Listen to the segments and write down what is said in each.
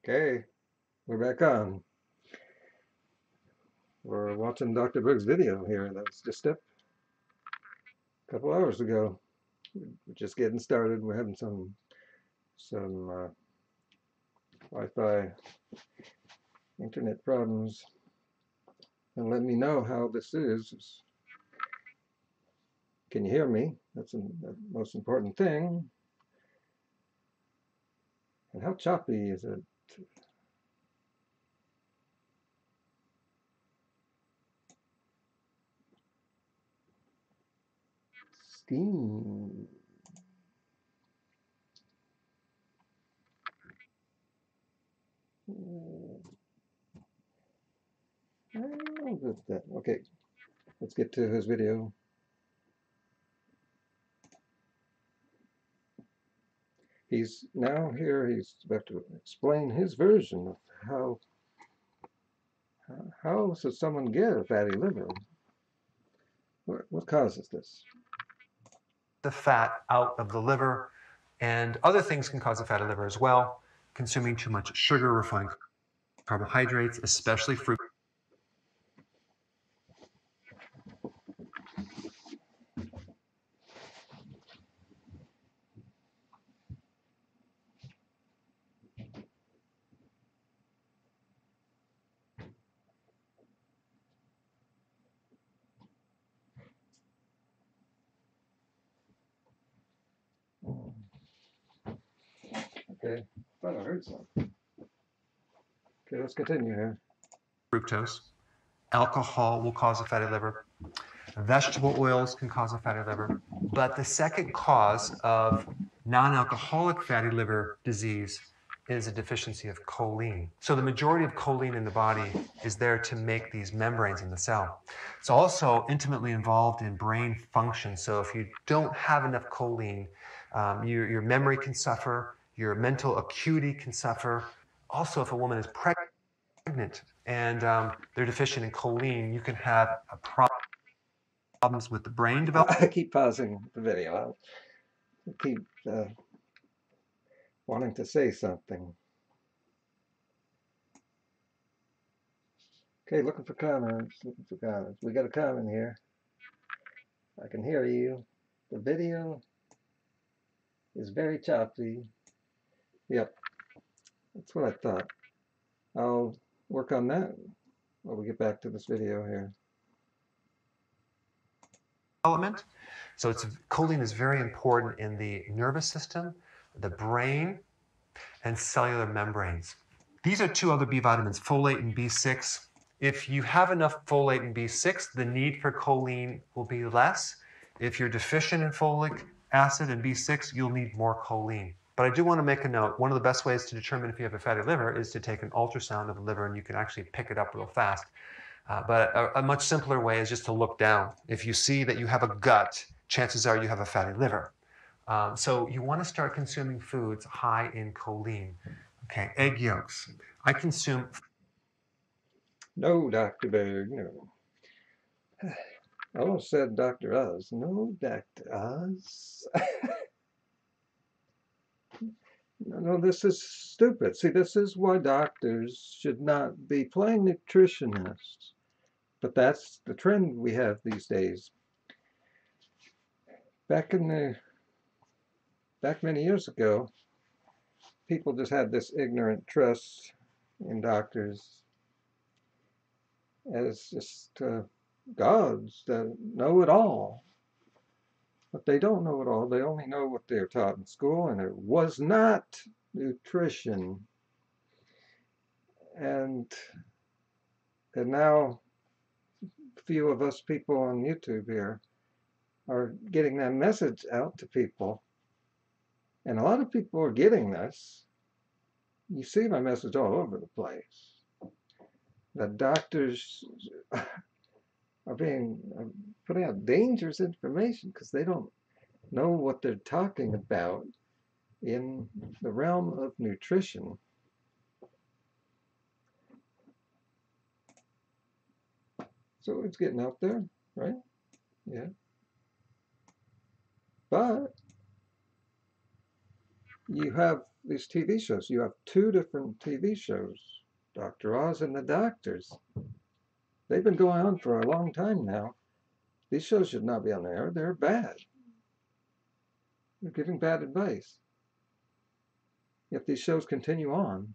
Okay, we're back on. We're watching Dr. Berg's video here. That was just a couple hours ago. We're just getting started. We're having some Wi-Fi internet problems. And let me know how this is. Can you hear me? That's the most important thing. And how choppy is it? Steam. Okay, let's get to his video. He's now here. He's about to explain his version of how does someone get a fatty liver? What causes this? The fat out of the liver, and other things can cause a fatty liver as well. Consuming too much sugar, refined carbohydrates, especially fruit. Okay, thought I heard something. Okay, let's continue here. Fructose. Alcohol will cause a fatty liver. Vegetable oils can cause a fatty liver. But the second cause of non-alcoholic fatty liver disease is a deficiency of choline. So the majority of choline in the body is there to make these membranes in the cell. It's also intimately involved in brain function. So if you don't have enough choline, your memory can suffer, your mental acuity can suffer. Also, if a woman is pregnant and they're deficient in choline, you can have problems with the brain development. I keep pausing the video. I keep wanting to say something. Okay, looking for comments. Looking for comments. We got a comment here. I can hear you. The video is very choppy. Yep, that's what I thought. I'll work on that while we get back to this video here. Development. So choline is very important in the nervous system, the brain, and cellular membranes. These are two other B vitamins, folate and B6. If you have enough folate and B6, the need for choline will be less. If you're deficient in folic acid and B6, you'll need more choline. But I do want to make a note. One of the best ways to determine if you have a fatty liver is to take an ultrasound of the liver, and you can actually pick it up real fast. But a much simpler way is just to look down. If you see that you have a gut, chances are you have a fatty liver. So you want to start consuming foods high in choline. Okay, egg yolks. I consume. No, Dr. Berg, no. I almost said Dr. Oz. No, Dr. Oz. No, this is stupid. See, this is why doctors should not be playing nutritionists. But that's the trend we have these days. Back many years ago, people just had this ignorant trust in doctors as just gods that know it all. But they don't know it all. They only know what they're taught in school, and it was not nutrition. And now, a few of us people on YouTube here are getting that message out to people. And a lot of people are getting this. You see my message all over the place. That doctors are putting out dangerous information because they don't know what they're talking about in the realm of nutrition. So it's getting out there, right? Yeah. But you have these TV shows. You have two different TV shows, Dr. Oz and the Doctors. They've been going on for a long time now. These shows should not be on the air. They're bad. They're giving bad advice. Yet these shows continue on.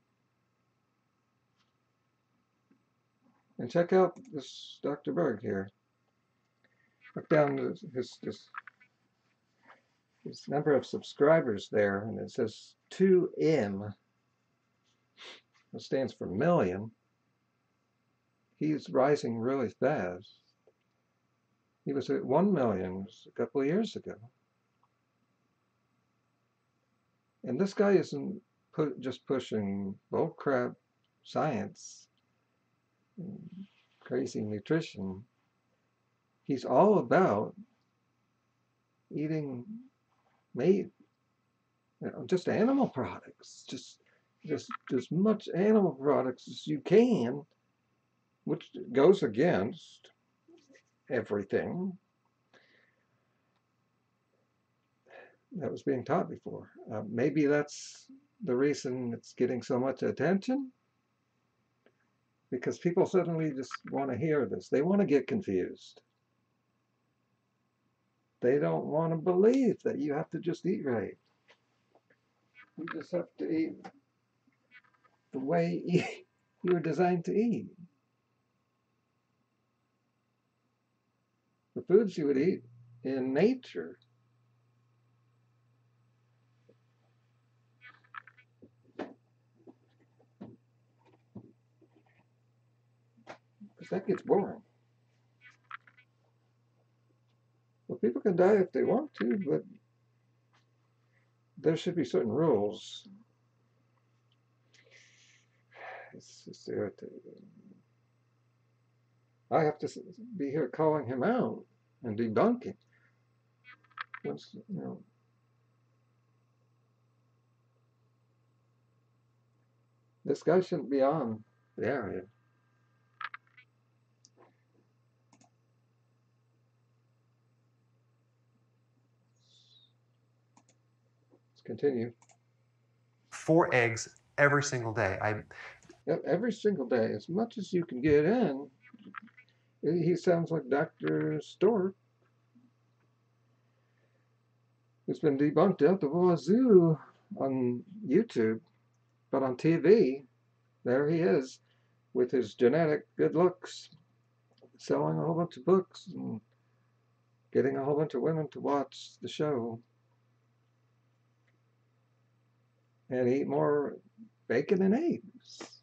And check out this Dr. Berg here. Look down his number of subscribers there, and it says 2M. It stands for million. He's rising really fast. He was at 1 million a couple of years ago. And this guy isn't just pushing bullcrap science, crazy nutrition. He's all about eating meat, just animal products, just as much animal products as you can, which goes against everything that was being taught before. Maybe that's the reason it's getting so much attention, because people suddenly just want to hear this. They want to get confused. They don't want to believe that you have to just eat right. You just have to eat the way you were designed to eat. The foods you would eat in nature. Because that gets boring. Well, people can die if they want to, but there should be certain rules. It's just irritating. I have to be here calling him out and debunking. Once, this guy shouldn't be on the area. Let's continue. 4 eggs every single day. Every single day, as much as you can get in. He sounds like Dr. Stork, who's been debunked out the wazoo on YouTube, but on TV, there he is with his genetic good looks, selling a whole bunch of books and getting a whole bunch of women to watch the show and eat more bacon and eggs.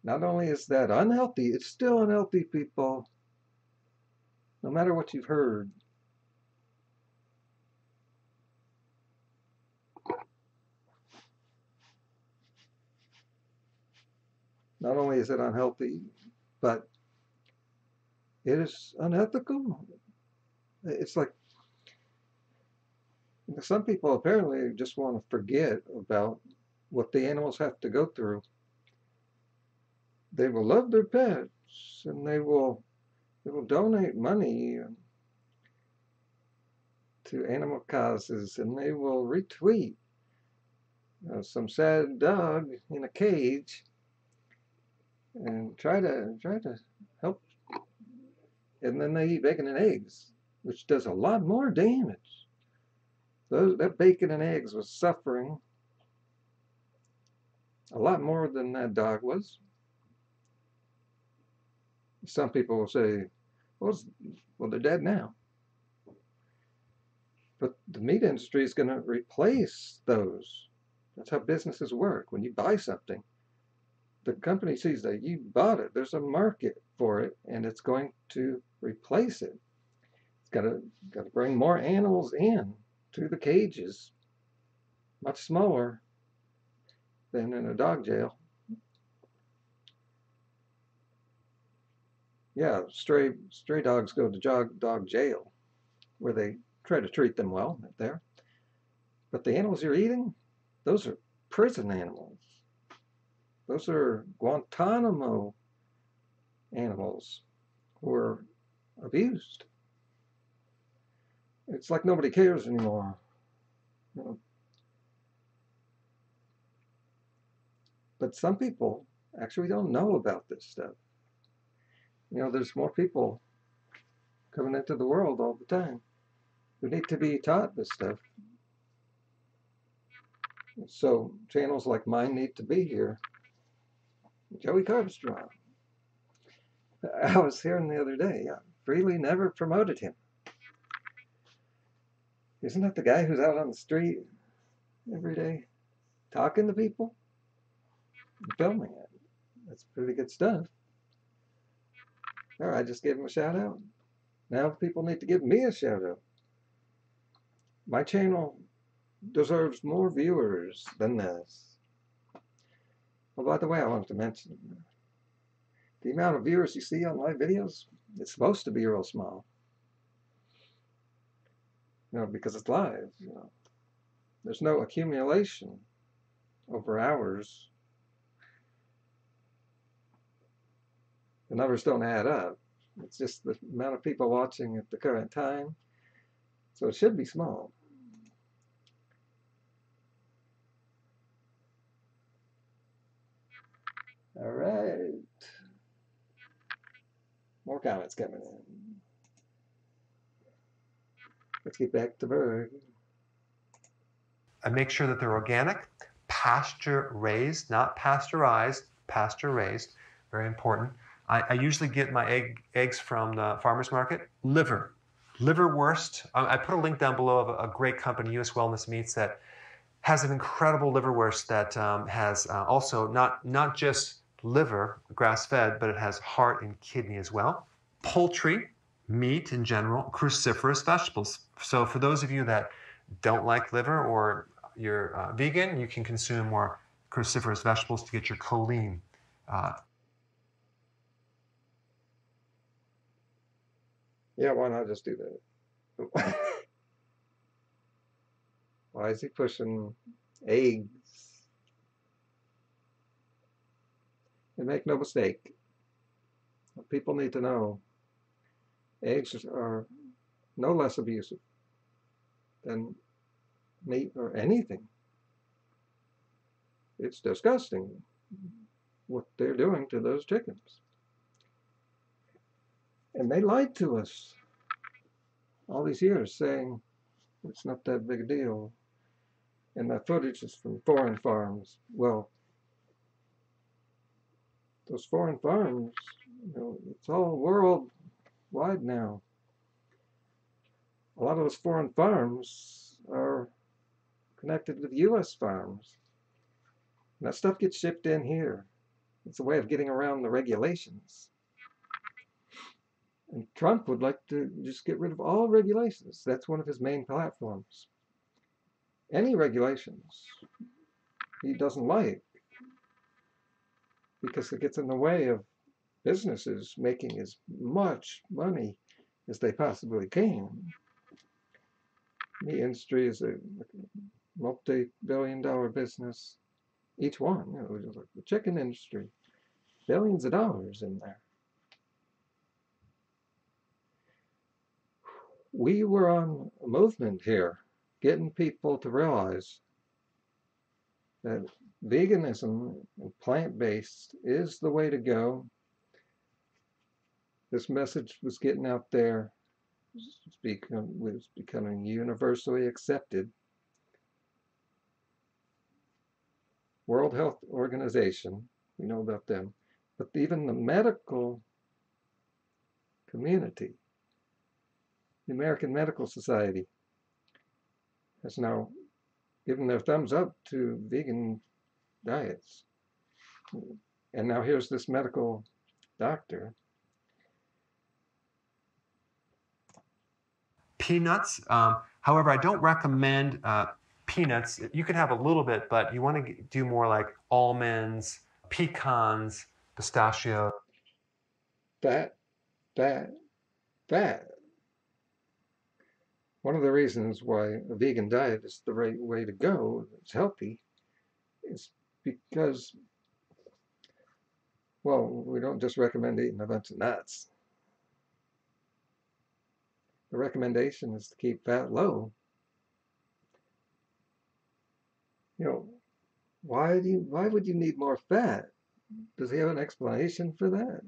Not only is that unhealthy, it's still unhealthy, people. No matter what you've heard. Not only is it unhealthy, but it is unethical. It's like some people apparently just want to forget about what the animals have to go through. They will love their pets, and they will donate money to animal causes, and they will retweet some sad dog in a cage and try to help. And then they eat bacon and eggs, which does a lot more damage. That bacon and eggs was suffering a lot more than that dog was. Some people will say, well, they're dead now. But the meat industry is going to replace those. That's how businesses work. When you buy something, the company sees that you bought it. There's a market for it, and it's going to replace it. It's got to bring more animals in to the cages, much smaller than in a dog jail. Yeah, stray dogs go to dog jail, where they try to treat them well there. But the animals you're eating, those are prison animals. Those are Guantanamo animals who are abused. It's like nobody cares anymore. But some people actually don't know about this stuff. There's more people coming into the world all the time who need to be taught this stuff. So channels like mine need to be here. Joey Carbstrong. I was hearing the other day, Freely never promoted him. Isn't that the guy who's out on the street every day talking to people and filming it? That's pretty good stuff. All right, I just gave him a shout out. Now people need to give me a shout out. My channel deserves more viewers than this. Oh, by the way, I wanted to mention the amount of viewers you see on live videos, it's supposed to be real small. Because it's live. There's no accumulation over hours. The numbers don't add up. It's just the amount of people watching at the current time. So it should be small. All right. More comments coming in. Let's get back to Berg. I make sure that they're organic, pasture raised, not pasteurized, pasture raised, very important. I usually get my eggs from the farmer's market. Liverwurst. I put a link down below of a great company, US Wellness Meats, that has an incredible liverwurst that has also not just liver, grass-fed, but it has heart and kidney as well. Poultry, meat in general, cruciferous vegetables. So for those of you that don't like liver or you're vegan, you can consume more cruciferous vegetables to get your choline. Yeah, why not just do that? Why is he pushing eggs? And make no mistake, people need to know eggs are no less abusive than meat or anything. It's disgusting what they're doing to those chickens. And they lied to us all these years saying it's not that big a deal. And that footage is from foreign farms. Well, those foreign farms, it's all worldwide now. A lot of those foreign farms are connected with US farms. And that stuff gets shipped in here. It's a way of getting around the regulations. And Trump would like to just get rid of all regulations. That's one of his main platforms. Any regulations he doesn't like, because it gets in the way of businesses making as much money as they possibly can. The industry is a multi-billion-dollar business. Each one, the chicken industry, billions of dollars in there. We were on a movement here, getting people to realize that veganism and plant-based is the way to go. This message was getting out there, was becoming universally accepted. World Health Organization, we know about them, but even the medical community, the American Medical Society, has now given their thumbs up to vegan diets. And now here's this medical doctor. Peanuts. However, I don't recommend peanuts. You can have a little bit, but you want to do more like almonds, pecans, pistachio. Fat. One of the reasons why a vegan diet is the right way to go, it's healthy, is because, well, we don't just recommend eating a bunch of nuts. The recommendation is to keep fat low. why would you need more fat? Does he have an explanation for that?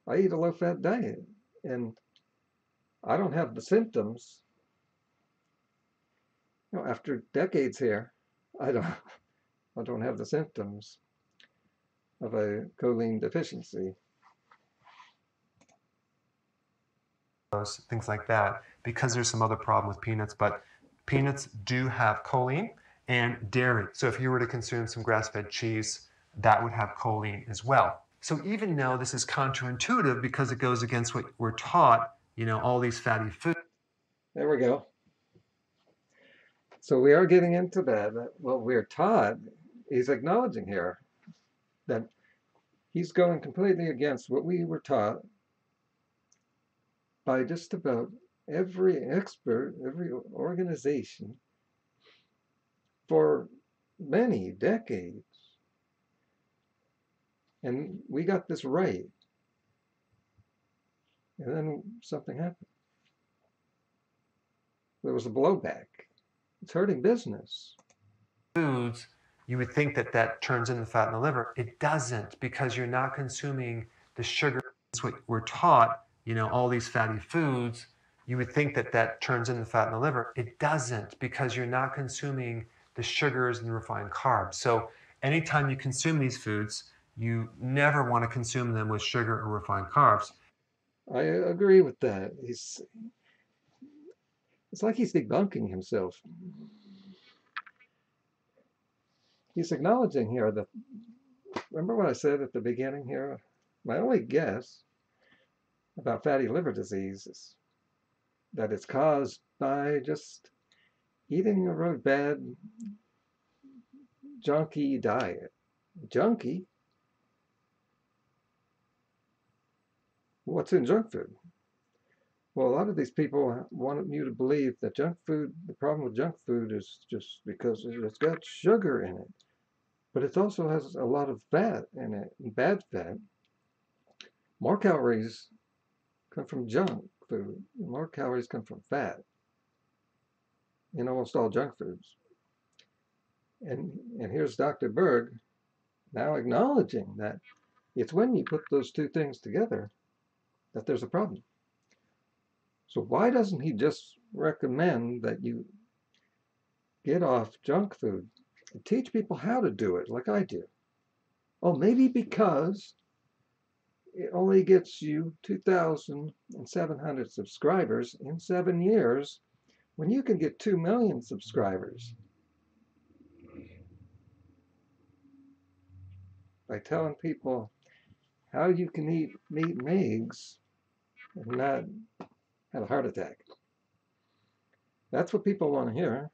I eat a low-fat diet, and I don't have the symptoms. After decades here, I don't I don't have the symptoms of a choline deficiency. Things like that, because there's some other problem with peanuts, but peanuts do have choline and dairy. So if you were to consume some grass-fed cheese, that would have choline as well. So even though this is counterintuitive because it goes against what we're taught, all these fatty foods. There we go. So we are getting into that. What we're taught, he's acknowledging here that he's going completely against what we were taught by just about every expert, every organization for many decades. And we got this right. And then something happened. There was a blowback. It's hurting business. Foods, you would think that that turns into fat in the liver. It doesn't, because you're not consuming the sugar. That's what we're taught, all these fatty foods. You would think that that turns into fat in the liver. It doesn't, because you're not consuming the sugars and refined carbs. So anytime you consume these foods, you never want to consume them with sugar or refined carbs. I agree with that. It's like he's debunking himself. He's acknowledging here that, remember what I said at the beginning here? My only guess about fatty liver disease is that it's caused by just eating a really bad junky diet. Junky? What's in junk food? Well, a lot of these people want you to believe that junk food, the problem with junk food is just because it's got sugar in it. But it also has a lot of fat in it, bad fat. More calories come from junk food. More calories come from fat in almost all junk foods. And here's Dr. Berg now acknowledging that it's when you put those two things together that there's a problem. So why doesn't he just recommend that you get off junk food and teach people how to do it like I do? Oh, maybe because it only gets you 2,700 subscribers in 7 years when you can get 2 million subscribers by telling people how you can eat meat and eggs and not have a heart attack. That's what people want to hear.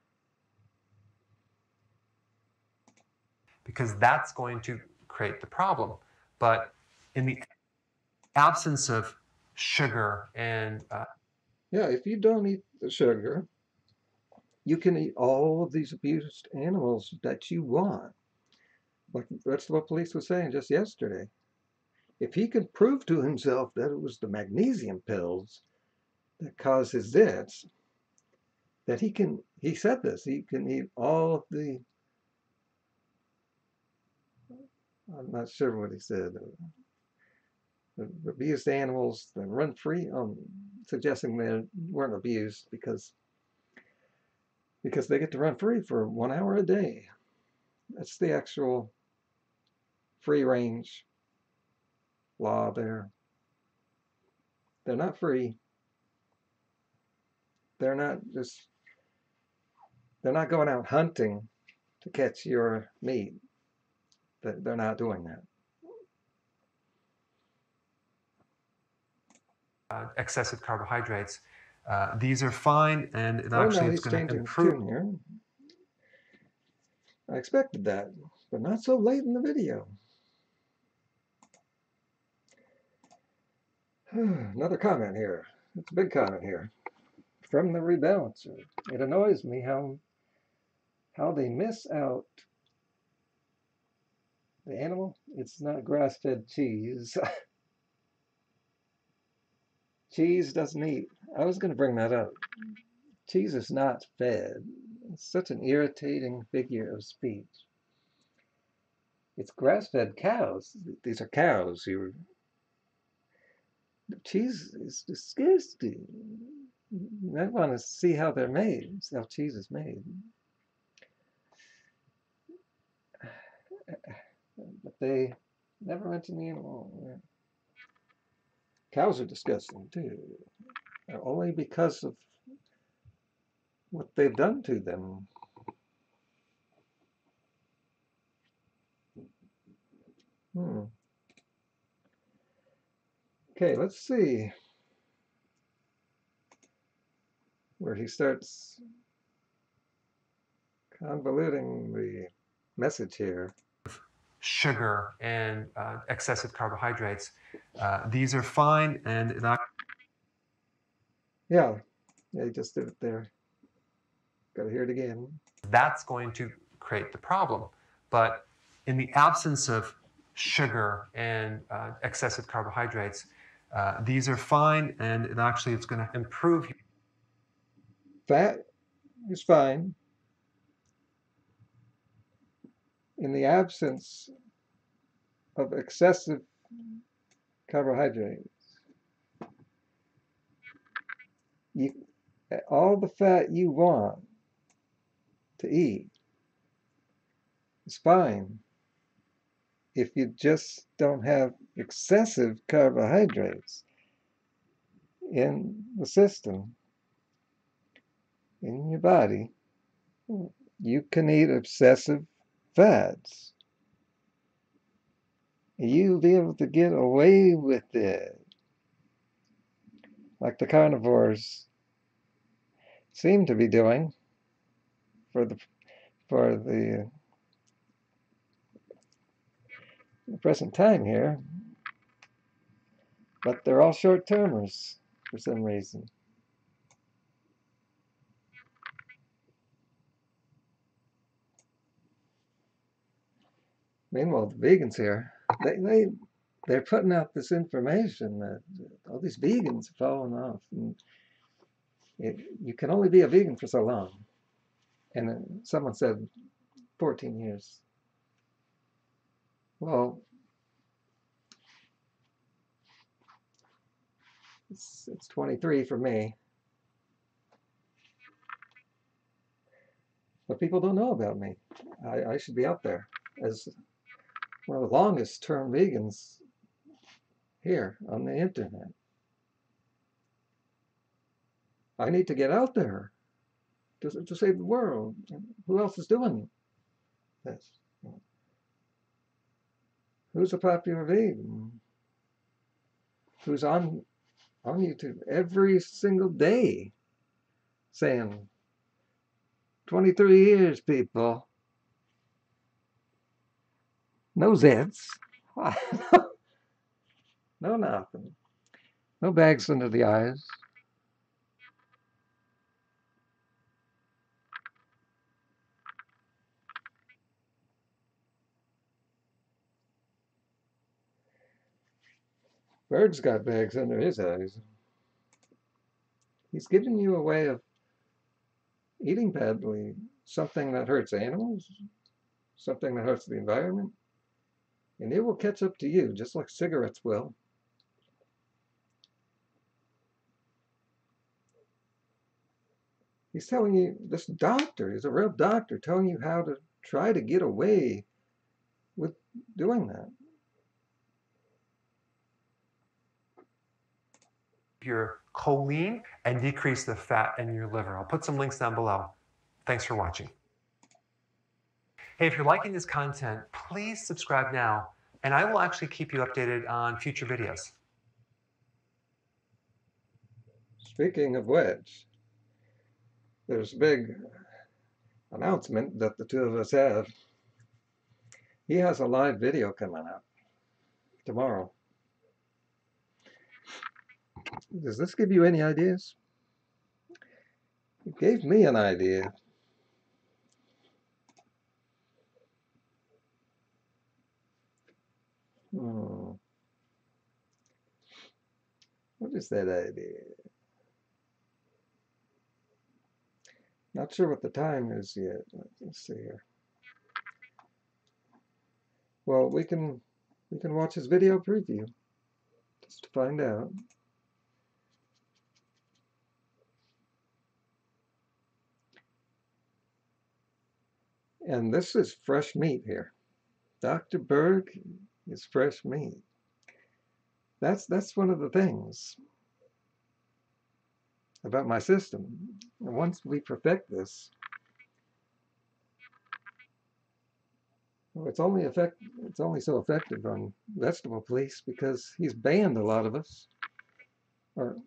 Because that's going to create the problem. But in the absence of sugar and yeah, if you don't eat the sugar, you can eat all of these abused animals that you want. Like that's what police was saying just yesterday. If he could prove to himself that it was the magnesium pills that caused his zits, that he said this, he can eat all of I'm not sure what he said, the abused animals that run free, suggesting they weren't abused because they get to run free for 1 hour a day. That's the actual free range law there. They're not free. They're not going out hunting to catch your meat. They're not doing that. Excessive carbohydrates. These are fine, and it Oh actually no, is he's going to changing improve. tune here. I expected that, but not so late in the video. Another comment here. It's a big comment here from the rebalancer. It annoys me how they miss out the animal. It's not grass-fed cheese. Cheese doesn't eat. I was going to bring that up. Cheese is not fed. such an irritating figure of speech. It's grass-fed cows. These are cows. The cheese is disgusting. You might want to see how they're made, see how cheese is made. But they never mention the animal. Cows are disgusting too, only because of what they've done to them. Okay, let's see where he starts convoluting the message here. Sugar and excessive carbohydrates. These are fine, and Yeah, he just did it there. Got to hear it again. That's going to create the problem. But in the absence of sugar and excessive carbohydrates, these are fine, and it's going to improve. Fat is fine. In the absence of excessive carbohydrates, all the fat you want to eat is fine if you just don't have excessive carbohydrates in the system, in your body. You can eat excessive fats. You'll be able to get away with it, like the carnivores seem to be doing for the present time here. But they're all short-termers for some reason. Meanwhile, the vegans here, they're putting out this information that all these vegans are falling off. And you can only be a vegan for so long. And someone said 14 years. Well, it's 23 for me. But people don't know about me. I should be out there as one of the longest term vegans here on the internet. I need to get out there to save the world. Who else is doing this? Who's a popular vegan? Who's on YouTube every single day saying, 23 years, people. No zits. No nothing. No bags under the eyes. Berg's got bags under his eyes. He's giving you a way of eating badly, something that hurts animals, something that hurts the environment, and it will catch up to you, just like cigarettes will. He's telling you, this doctor, he's a real doctor, telling you how to try to get away with doing that. Your choline and decrease the fat in your liver. I'll put some links down below. Thanks for watching. Hey, if you're liking this content, please subscribe now, and I will actually keep you updated on future videos. Speaking of which, there's a big announcement that the two of us have. He has a live video coming up tomorrow. Does this give you any ideas? It gave me an idea. What is that idea? Not sure what the time is yet. Let's see here. Well, we can watch his video preview just to find out. And this is fresh meat here. Dr. Berg is fresh meat. That's one of the things about my system. And once we perfect this, well, it's only so effective on vegetable police because he's banned a lot of us, or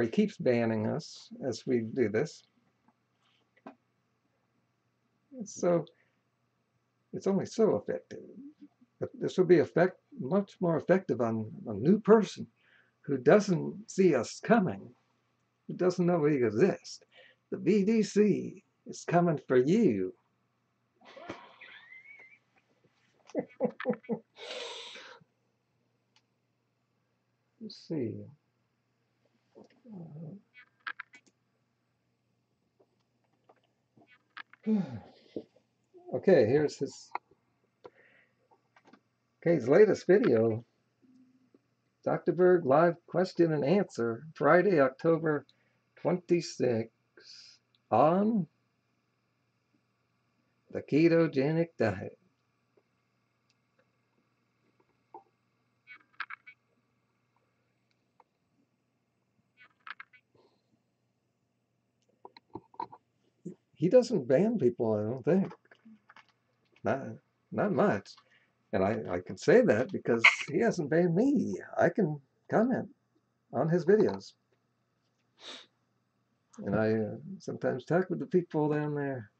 he keeps banning us as we do this. So it's only so effective. But this will be much more effective on a new person who doesn't see us coming, who doesn't know we exist. The VDC is coming for you. Let's see. Okay, here's his latest video. Dr. Berg live question and answer, Friday, October 26th, on the ketogenic diet. He doesn't ban people, I don't think. Not much. And I can say that because he hasn't banned me. I can comment on his videos. And I sometimes talk with the people down there.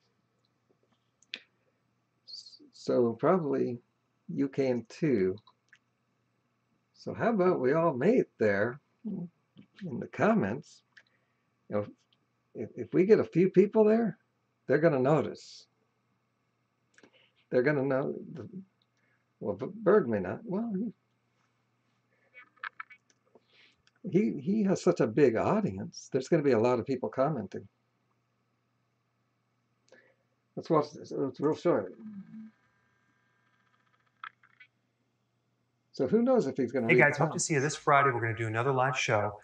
So probably you can too. So how about we all meet there in the comments? You know, if we get a few people there, they're going to notice. They're going to know. Well, Berg may not. Well, he has such a big audience. There's going to be a lot of people commenting. Let's watch this. It's real short. So who knows if he's going to Hey read guys, hope to see you this Friday. We're going to do another live show.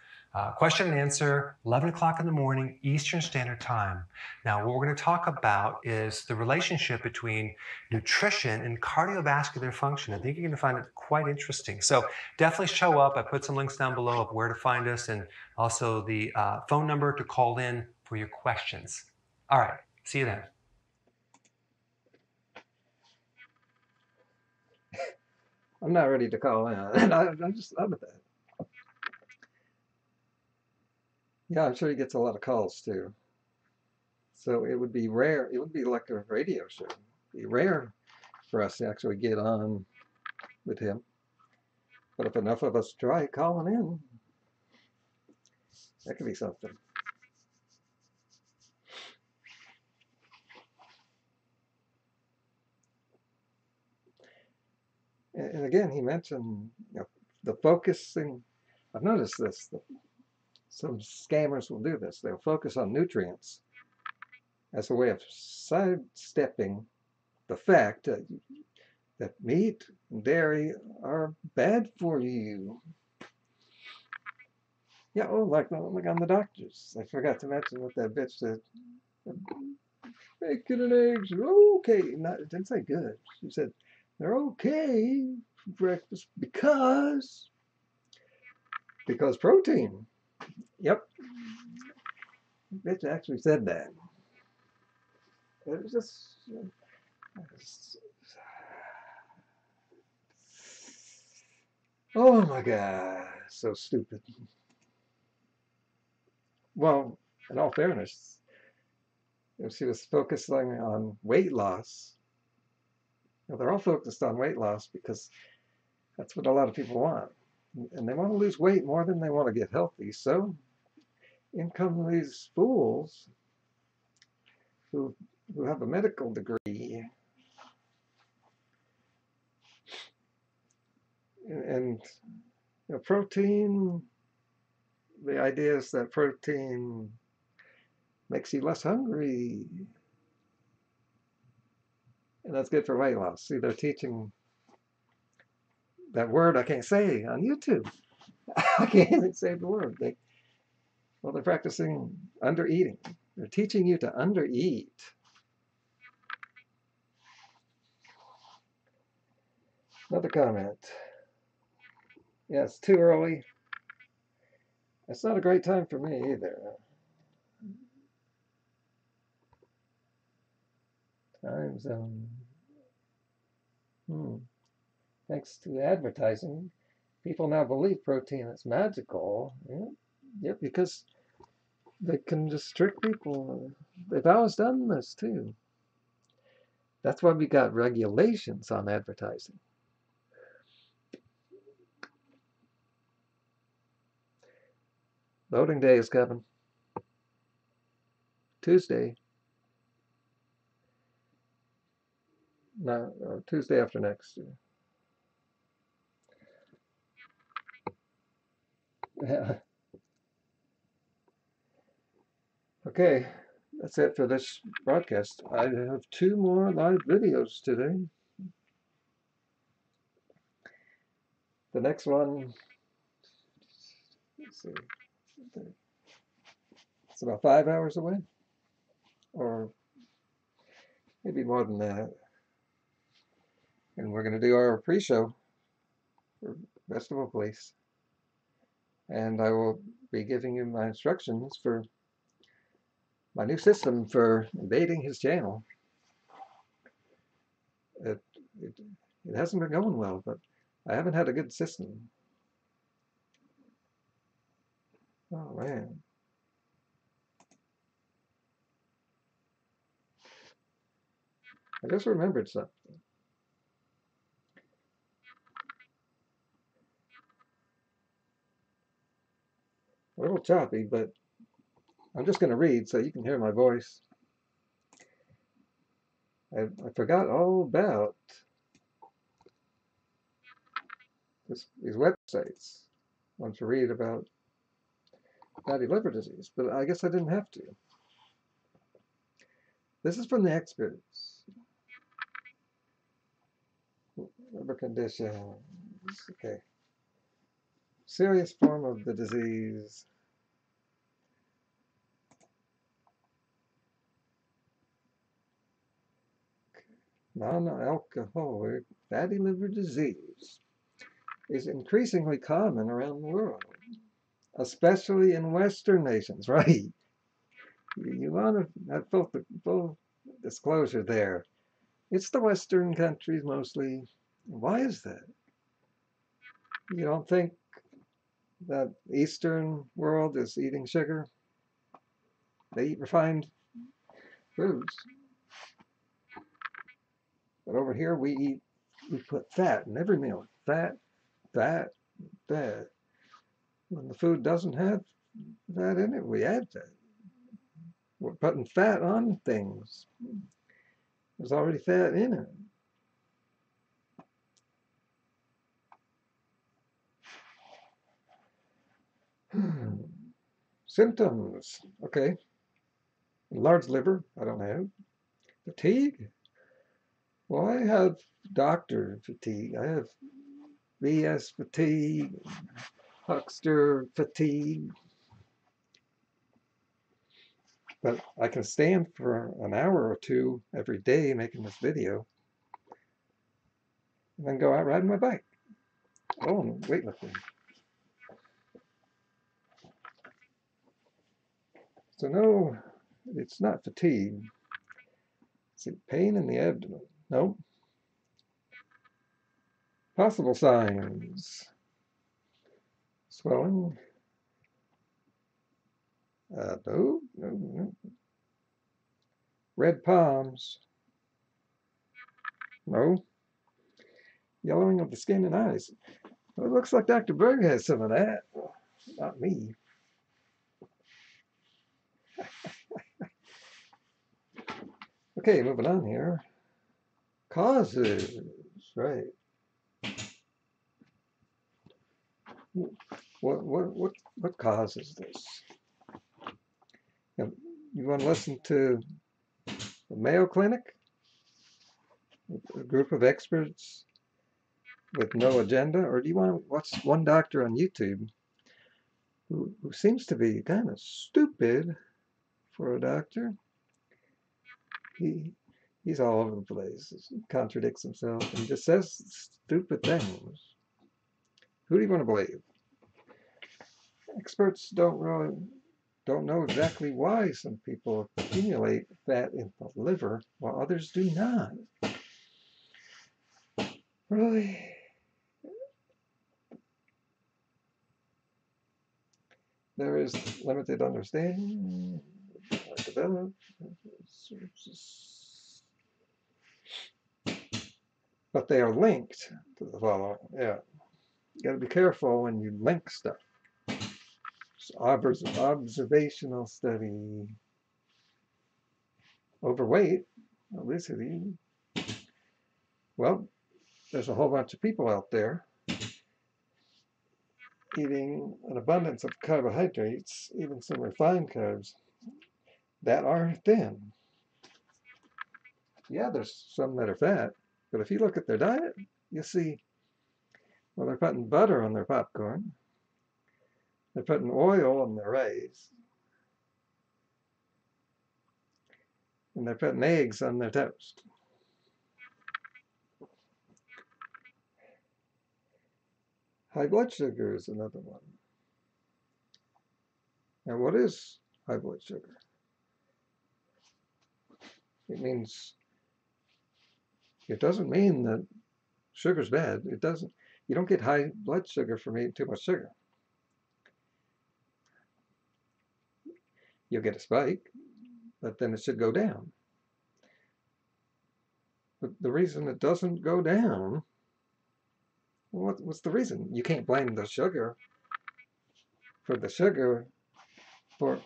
Question and answer, 11 o'clock in the morning, Eastern Standard Time. Now, what we're going to talk about is the relationship between nutrition and cardiovascular function. I think you're going to find it quite interesting. So definitely show up. I put some links down below of where to find us and also the phone number to call in for your questions. All right, see you then. I'm not ready to call in. I'm just love that. Yeah, I'm sure he gets a lot of calls too. So it would be rare. It would be like a radio show. It'd be rare for us to actually get on with him. But if enough of us try calling in, that could be something. And again, he mentioned the focusing. I've noticed this. Some scammers will do this. They'll focus on nutrients as a way of sidestepping the fact that meat and dairy are bad for you. Yeah, like on the doctors. I forgot to mention what that bitch said. Bacon and eggs are okay. It didn't say good. She said they're okay for breakfast because protein. Yep, bitch actually said that. It was just. Oh my God, so stupid. Well, in all fairness, if she was focusing on weight loss, they're all focused on weight loss because that's what a lot of people want. And they want to lose weight more than they want to get healthy. So in come these fools who have a medical degree and protein. The idea is that protein makes you less hungry. And that's good for weight loss. See, they're teaching that word I can't say on YouTube. I can't even say the word. They're practicing under eating. They're teaching you to under eat. Another comment. Yeah, it's too early. It's not a great time for me either. Time zone. Thanks to advertising, people now believe protein is magical. Yeah, because they can just trick people. They've always done this too. That's why we got regulations on advertising. Voting day is coming. Tuesday. No, Tuesday after next. Yeah. Okay, that's it for this broadcast. I have 2 more live videos today. The next one, let's see, it's about 5 hours away, or maybe more than that. And we're going to do our pre-show for Festival Police. And I will be giving you my instructions for my new system for invading his channel. It, it, it hasn't been going well, but I haven't had a good system. Oh, man. I just remembered something. A little choppy, but I'm just going to read so you can hear my voice. I forgot all about these websites. I want to read about fatty liver disease, but I guess I didn't have to. This is from the experts. Liver conditions. Okay. Serious form of the disease. Non-alcoholic fatty liver disease is increasingly common around the world, especially in Western nations, right? You want to have full disclosure there. It's the Western countries mostly. Why is that? You don't think that Eastern world is eating sugar? They eat refined foods. But over here we put fat in every meal. Fat, fat, fat. When the food doesn't have fat in it, we add fat. We're putting fat on things. There's already fat in it. Symptoms. Okay. Large liver, I don't have. Fatigue. Well, I have doctor fatigue. I have VS fatigue, huckster fatigue. But I can stand for an hour or 2 every day making this video, and then go out riding my bike. Oh, and weightlifting. So no, it's not fatigue. It's pain in the abdomen. No. Possible signs. Swelling. No. Red palms. No. Yellowing of the skin and eyes. Well, it looks like Dr. Berg has some of that. Not me. Okay, moving on here. Causes. Right. What causes this? You want to listen to the Mayo Clinic, a group of experts with no agenda, or do you want to watch one doctor on YouTube who seems to be kind of stupid for a doctor? He's all over the place, he contradicts himself, and just says stupid things. Who do you want to believe? Experts don't know exactly why some people accumulate fat in the liver while others do not. Really? There is limited understanding developed, but they are linked to the following. Yeah, you got to be careful when you link stuff. Observational study. Overweight, obesity. Well, there's a whole bunch of people out there eating an abundance of carbohydrates, even some refined carbs, that are thin. Yeah, there's some that are fat, but if you look at their diet, you see, well, they're putting butter on their popcorn, they're putting oil on their rice, and they're putting eggs on their toast. High blood sugar is another one. Now, what is high blood sugar? It doesn't mean that sugar's bad. It doesn't. You don't get high blood sugar from eating too much sugar. You'll get a spike, but then it should go down. But the reason it doesn't go down, what's the reason? You can't blame the sugar for the sugar for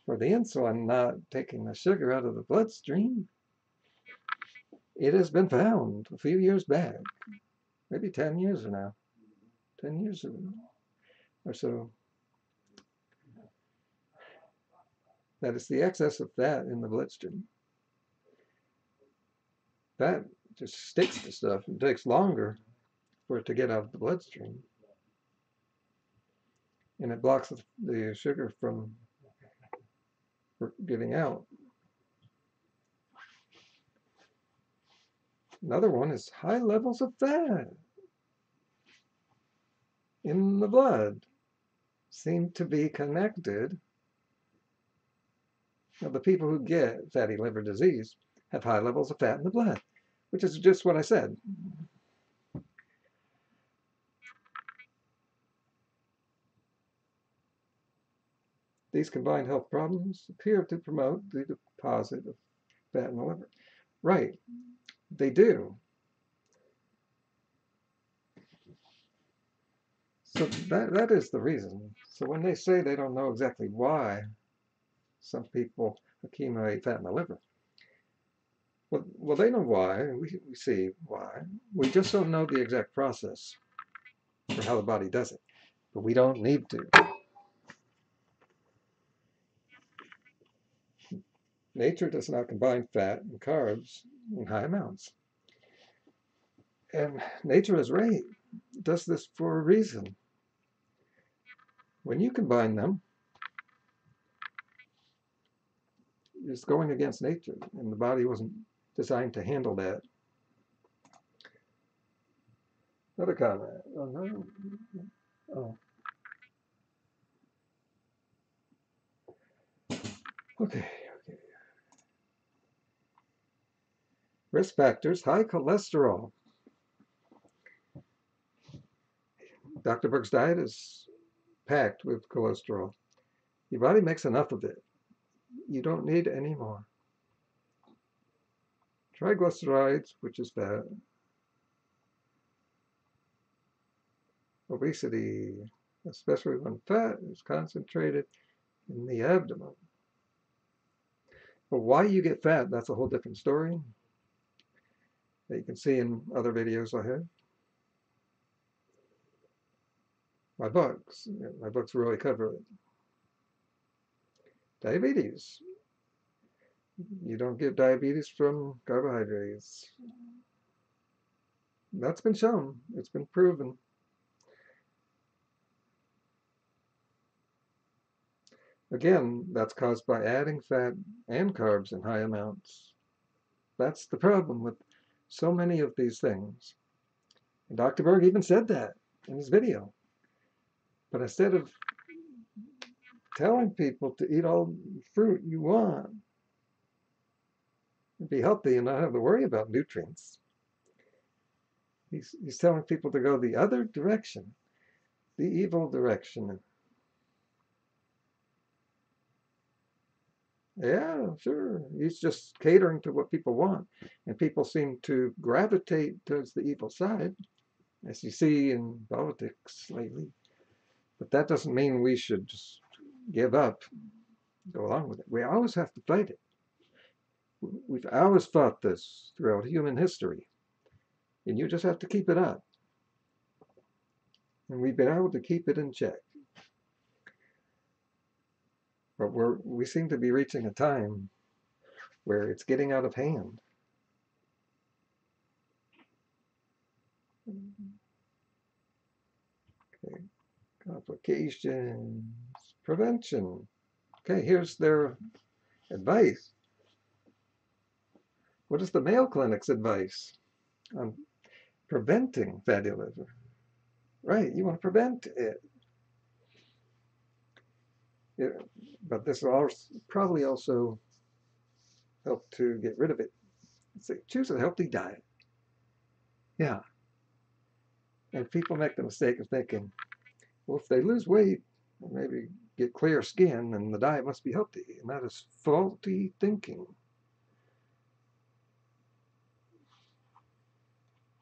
the insulin not taking the sugar out of the bloodstream. It has been found a few years back, maybe 10 years now, 10 years or so, that it's the excess of fat in the bloodstream. Fat just sticks to stuff and takes longer for it to get out of the bloodstream. And it blocks the sugar from getting out. Another one is high levels of fat in the blood seem to be connected. Now, the people who get fatty liver disease have high levels of fat in the blood, which is just what I said. These combined health problems appear to promote the deposit of fat in the liver. Right, they do. So that is the reason. So when they say they don't know exactly why some people accumulate fat in the liver, well, they know why. We see why. We just don't know the exact process for how the body does it. But we don't need to. Nature does not combine fat and carbs in high amounts. And nature is right. It does this for a reason. When you combine them, it's going against nature, and the body wasn't designed to handle that. Another comment. Oh, no. Oh. Okay. Risk factors, high cholesterol. Dr. Berg's diet is packed with cholesterol. Your body makes enough of it. You don't need any more. Triglycerides, which is fat. Obesity, especially when fat is concentrated in the abdomen. But why you get fat, that's a whole different story that you can see in other videos I have. My books really cover it. Diabetes. You don't get diabetes from carbohydrates. That's been shown. It's been proven. Again, that's caused by adding fat and carbs in high amounts. That's the problem with so many of these things. And Dr. Berg even said that in his video. But instead of telling people to eat all the fruit you want, and be healthy and not have to worry about nutrients, he's telling people to go the other direction, the evil direction. Yeah, sure. He's just catering to what people want. And people seem to gravitate towards the evil side, as you see in politics lately. But that doesn't mean we should just give up, go along with it. We always have to fight it. We've always fought this throughout human history. And you just have to keep it up. And we've been able to keep it in check. But we seem to be reaching a time where it's getting out of hand. Okay. Complications, prevention. Okay, here's their advice. What is the Mayo Clinic's advice on preventing fatty liver? Right, you want to prevent it. But this will probably also help to get rid of it. Say, choose a healthy diet. Yeah. And people make the mistake of thinking, well, if they lose weight, or maybe get clear skin, then the diet must be healthy. And that is faulty thinking.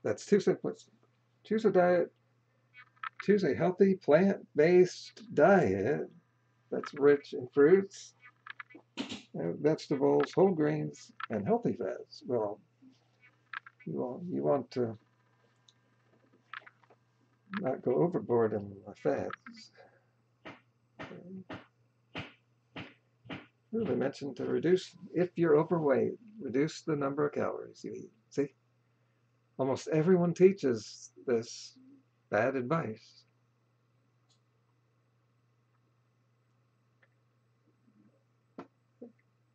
That's too simplistic. Choose a diet, choose a healthy plant-based diet that's rich in fruits, vegetables, whole grains, and healthy fats. Well, you want to not go overboard in the fats. They mentioned to reduce, if you're overweight, reduce the number of calories you eat. See, almost everyone teaches this bad advice.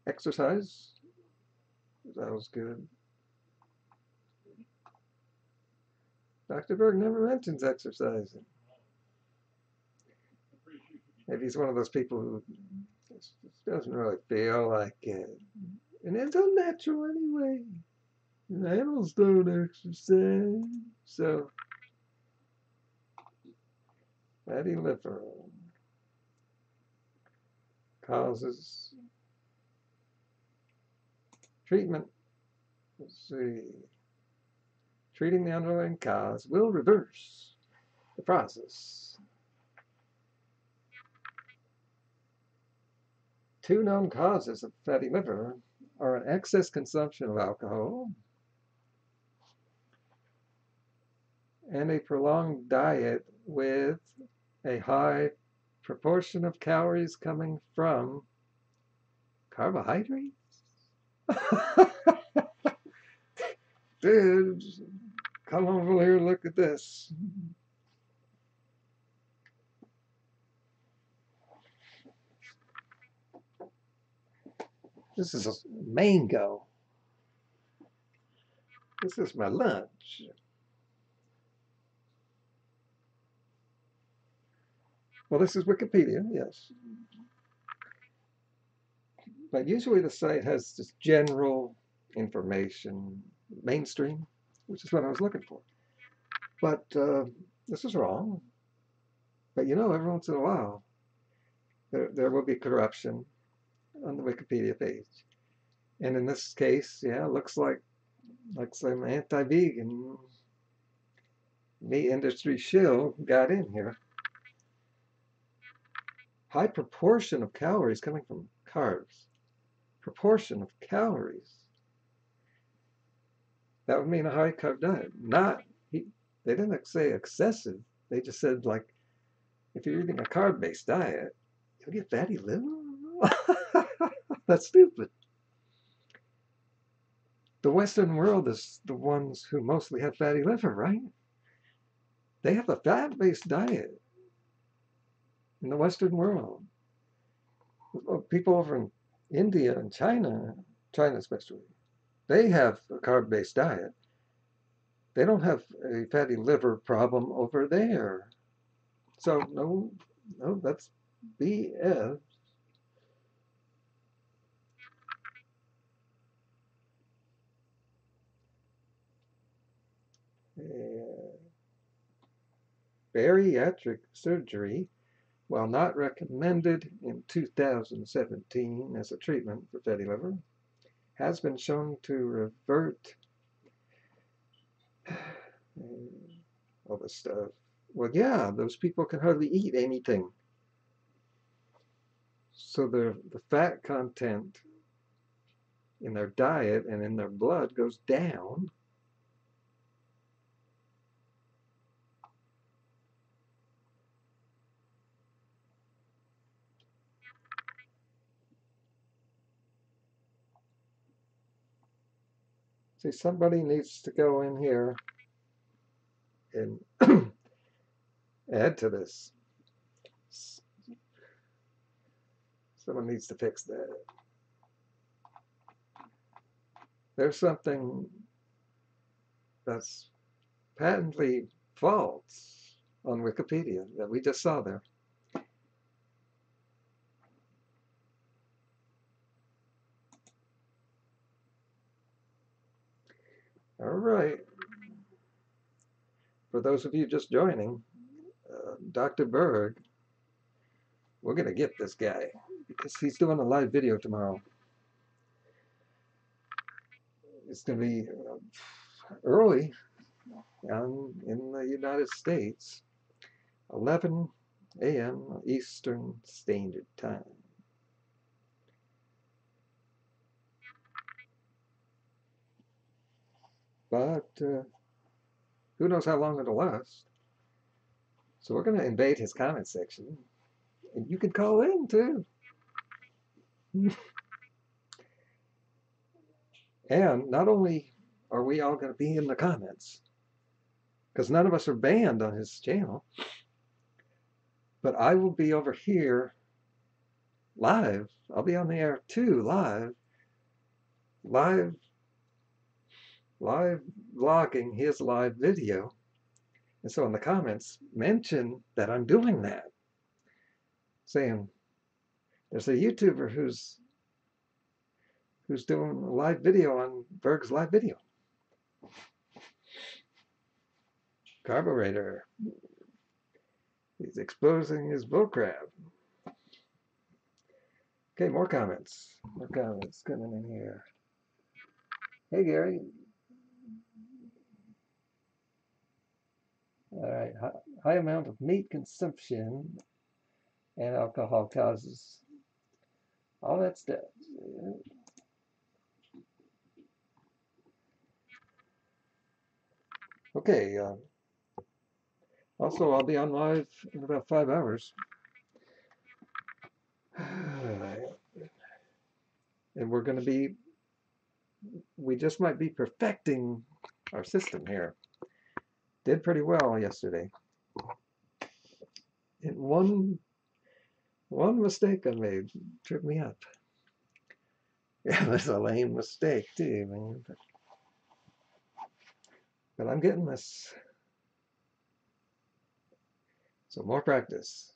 Exercise, that was good. Dr. Berg never mentions exercising. Maybe he's one of those people who just doesn't really feel like it. And it's unnatural anyway. And animals don't exercise. So, fatty liver causes treatment. Let's see. Treating the underlying cause will reverse the process. 2 known causes of fatty liver are an excess consumption of alcohol and a prolonged diet with a high proportion of calories coming from carbohydrates. Dude, come over here and look at this. This is a mango. This is my lunch. Well, this is Wikipedia, yes. But usually the site has just general information, mainstream, which is what I was looking for. But this is wrong. But you know, every once in a while, there will be corruption on the Wikipedia page. And in this case, yeah, it looks like some anti-vegan meat industry shill got in here. High proportion of calories coming from carbs. Proportion of calories. That would mean a high carb diet. They didn't say excessive. They just said, like, if you're eating a carb-based diet, you'll get fatty liver. That's stupid. the Western world is the ones who mostly have fatty liver, right? They have a fat-based diet in the Western world. People over in India and China especially, they have a carb-based diet. They don't have a fatty liver problem over there. So no, that's BS. Uh, Bariatric surgery, while not recommended in 2017 as a treatment for fatty liver, has been shown to revert all this stuff. Well, yeah, those people can hardly eat anything. So the fat content in their diet and in their blood goes down. See, somebody needs to go in here and add to this. Someone needs to fix that. There's something that's patently false on Wikipedia that we just saw there. All right. For those of you just joining, Dr. Berg, we're going to get this guy because he's doing a live video tomorrow. It's going to be early in the United States, 11 a.m. Eastern Standard Time. But who knows how long it'll last. So we're going to invade his comment section. And you can call in too. And not only are we all going to be in the comments, because none of us are banned on his channel, but I will be over here live. I'll be on the air too, live vlogging his live video. And so in the comments, mention that I'm doing that. Saying, there's a YouTuber who's doing a live video on Berg's live video. Carboraider. He's exposing his bullcrap. Okay, more comments. More comments coming in here. Hey, Gary. All right. High amount of meat consumption and alcohol causes all that stuff. Okay. Also, I'll be on live in about 5 hours. And we're going to be, we just might be perfecting our system here. Did pretty well yesterday. And one mistake I made tripped me up. It was a lame mistake too, man. But I'm getting this. So more practice.